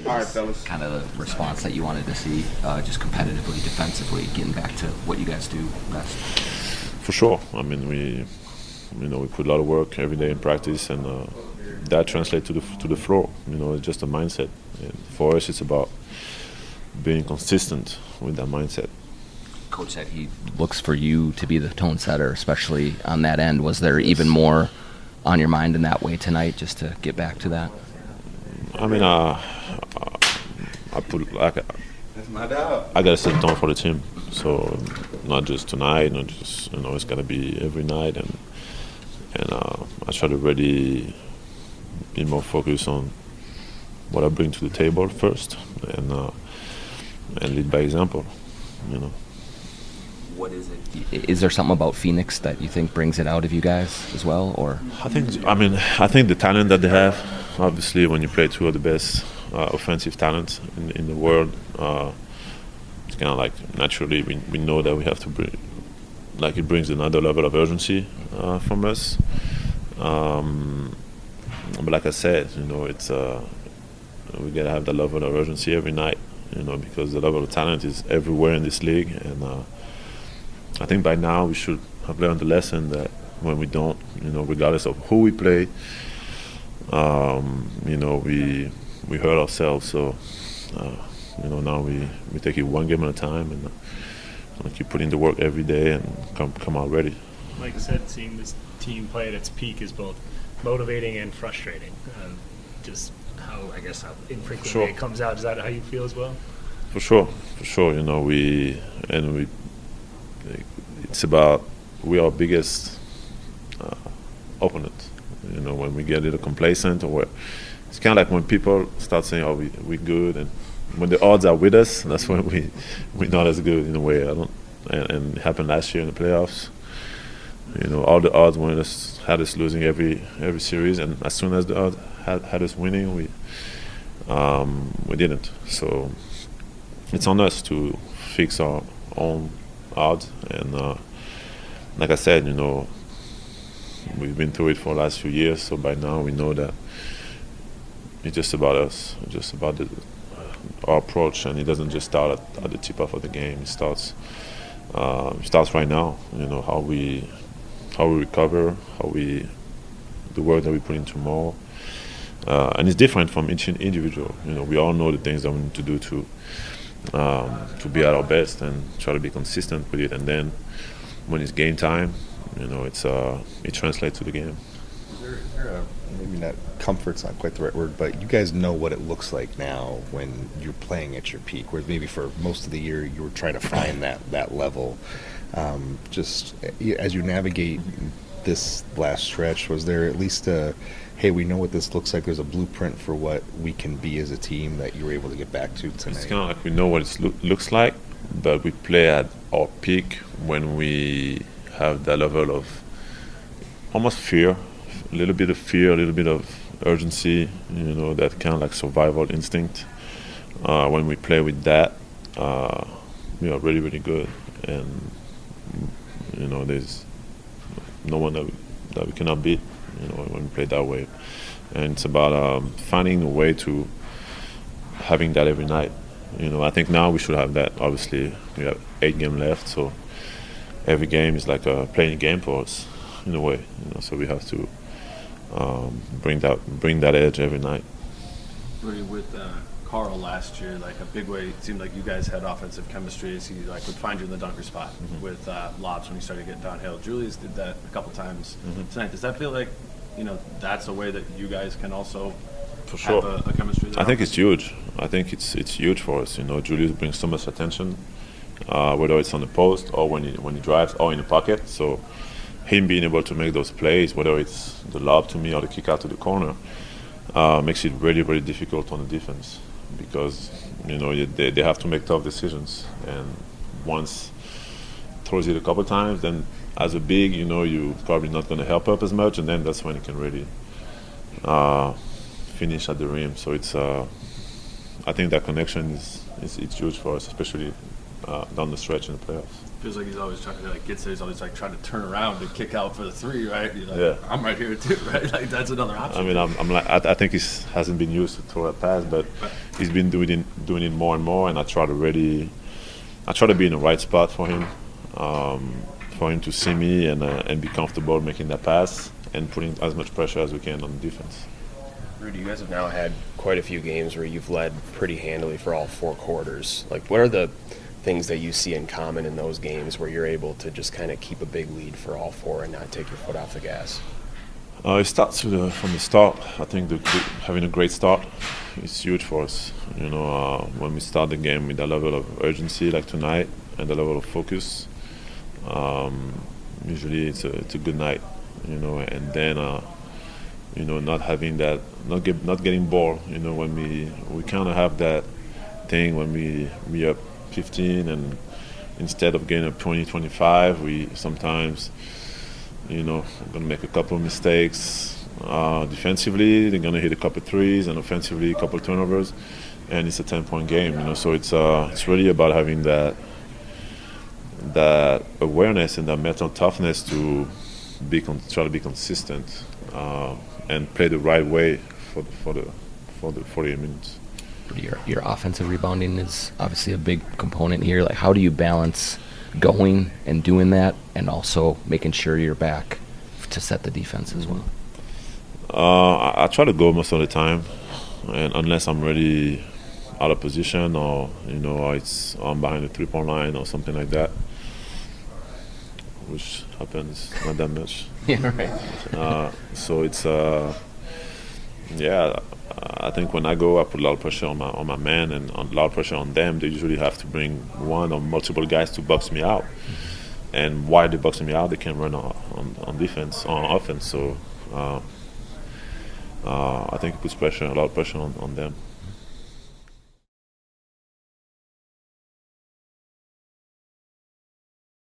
All right, fellas. Kind of the response that you wanted to see, just competitively, defensively, getting back to what you guys do best. For sure. I mean, we put a lot of work every day in practice, and that translates to the floor. It's just a mindset. And for us, it's about being consistent with that mindset. Coach said he looks for you to be the tone setter, especially on that end. Was there even more on your mind in that way tonight, just to get back to that? I mean, I gotta set the tone for the team. So not just tonight, not just it's gonna be every night, and I try to really be more focused on what I bring to the table first, and lead by example. What is it? Is there something about Phoenix that you think brings it out of you guys as well, or? I think the talent that they have. Obviously, when you play two of the best offensive talents in the world, it's kind of like naturally we know that we have to bring, like, it brings another level of urgency from us. But like I said, it's we gotta have the level of urgency every night, because the level of talent is everywhere in this league, and I think by now we should have learned the lesson that when we don't, regardless of who we play, we hurt ourselves. So now we take it one game at a time, and keep putting the work every day and come out ready. Like I said, seeing this team play at its peak is both motivating and frustrating. Just how infrequently it comes out. Is that how you feel as well? For sure. It's about we are our biggest opponent. When we get a little complacent, or it's kind of like when people start saying, "Oh, we're good," and when the odds are with us, that's when we're not as good in a way. And it happened last year in the playoffs. All the odds had us losing every series, and as soon as the odds had us winning, we didn't. So it's on us to fix our own odds, and like I said, we've been through it for the last few years, so by now we know that it's just about us, it's just about our approach, and it doesn't just start at the tip-off of the game. It starts right now. How we recover, the work that we put in tomorrow, and it's different from each individual. We all know the things that we need to do to be at our best and try to be consistent with it, and then when it's game time, it translates to the game. Is there maybe not comfort's not quite the right word, but you guys know what it looks like now when you're playing at your peak, whereas maybe for most of the year you were trying to find that level. Just as you navigate this last stretch, was there at least hey, we know what this looks like, there's a blueprint for what we can be as a team that you were able to get back to tonight? It's kind of like we know what it looks like, but we play at our peak when we have that level of almost fear, a little bit of urgency, that kind of like survival instinct. When we play with that, we are really, really good, and there's no one that we cannot beat, when we play that way. And it's about finding a way to having that every night. I think now we should have that. Obviously, we have 8 games left, so every game is like a playing game for us in a way. So we have to bring that edge every night. Rudy, with Carl last year, like a big way, it seemed like you guys had offensive chemistry as he would find you in the dunker spot with lobs when you started getting downhill. Julius did that a couple times tonight. Does that feel like that's a way that you guys can also for sure have a chemistry there? I think it's huge. I think it's huge for us. Julius brings so much attention, whether it's on the post or when he drives or in the pocket. So him being able to make those plays, whether it's the lob to me or the kick out to the corner, makes it really, really difficult on the defense, because they have to make tough decisions, and once throws it a couple times, then as a big, you're probably not going to help up as much, and then that's when you can really finish at the rim. So it's I think that connection is huge for us, especially down the stretch in the playoffs. Feels like he's always trying to get there. He's always trying to turn around and kick out for the three, right? Yeah. I'm right here too, right? Like that's another option. I mean, I think he hasn't been used to throw that pass, but he's been doing it more and more, and I try to be in the right spot for him to see me and be comfortable making that pass and putting as much pressure as we can on the defense. Rudy, you guys have now had quite a few games where you've led pretty handily for all 4 quarters. Like, what are the things that you see in common in those games where you're able to just kind of keep a big lead for all 4 and not take your foot off the gas? It starts from the start. I think having a great start is huge for us. When we start the game with a level of urgency like tonight and a level of focus, usually it's a good night. And then not having that, not getting bored. When we kind of have that thing when we up 15 and instead of getting up 20, 25, we sometimes we're gonna make a couple of mistakes defensively. They're gonna hit a couple of threes, and offensively a couple of turnovers, and it's a 10-point game. So it's really about having that awareness and that mental toughness to try to be consistent and play the right way for the 48 minutes. Your offensive rebounding is obviously a big component here. Like, how do you balance going and doing that and also making sure you're back to set the defense as well? I try to go most of the time, and unless I'm really out of position or I'm behind the 3-point line or something like that, which happens not that much. Yeah, right. So it's I think when I go, I put a lot of pressure on my man and a lot of pressure on them. They usually have to bring one or multiple guys to box me out. And while they're boxing me out, they can run on defense, on offense. So I think it puts a lot of pressure on them.